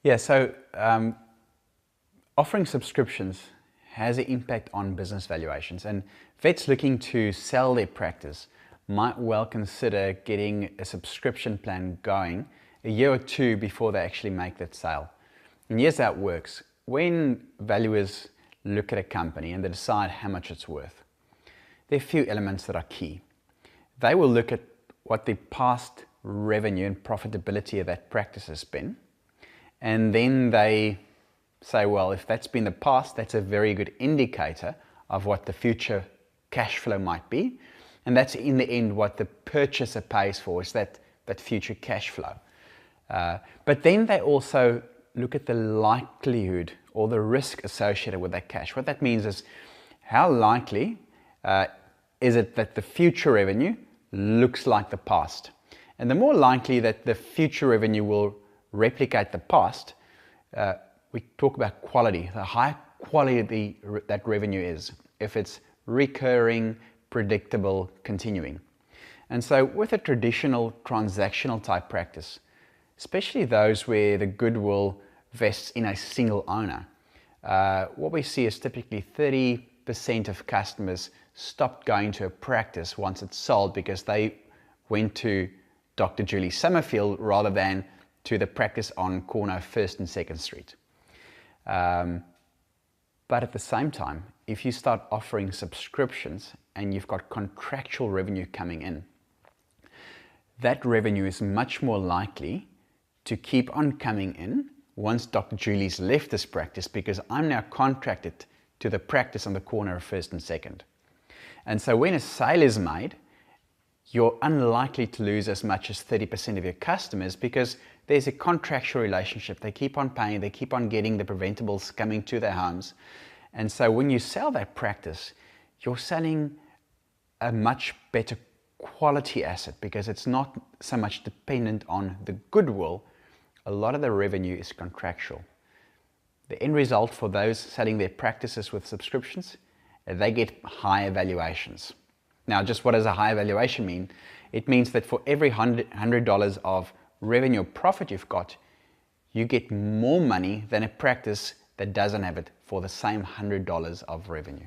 Yeah, so offering subscriptions has an impact on business valuations, and vets looking to sell their practice might well consider getting a subscription plan going a year or two before they actually make that sale. And here's how it works. When valuers look at a company and they decide how much it's worth, there are a few elements that are key. They will look at what the past revenue and profitability of that practice has been, and then they say, well, if that's been the past, that's a very good indicator of what the future cash flow might be. And that's in the end what the purchaser pays for, is that future cash flow. But then they also look at the likelihood or the risk associated with that cash. What that means is, how likely is it that the future revenue looks like the past? And the more likely that the future revenue will replicate the past, we talk about quality, the higher quality that revenue is, if it's recurring, predictable, continuing. And so with a traditional transactional type practice, especially those where the goodwill vests in a single owner, what we see is typically 30% of customers stopped going to a practice once it's sold because they went to Dr. Julie Summerfield rather than to the practice on corner 1st and 2nd Street. But at the same time, if you start offering subscriptions and you've got contractual revenue coming in, that revenue is much more likely to keep on coming in once Dr. Julie's left this practice, because I'm now contracted to the practice on the corner of 1st and 2nd. And so when a sale is made, you're unlikely to lose as much as 30% of your customers because there's a contractual relationship. They keep on paying, they keep on getting the preventables coming to their homes. And so when you sell that practice, you're selling a much better quality asset because it's not so much dependent on the goodwill. A lot of the revenue is contractual. The end result for those selling their practices with subscriptions, they get higher valuations. Now, just what does a higher valuation mean? It means that for every $100 of revenue or profit you've got, you get more money than a practice that doesn't have it for the same $100 of revenue.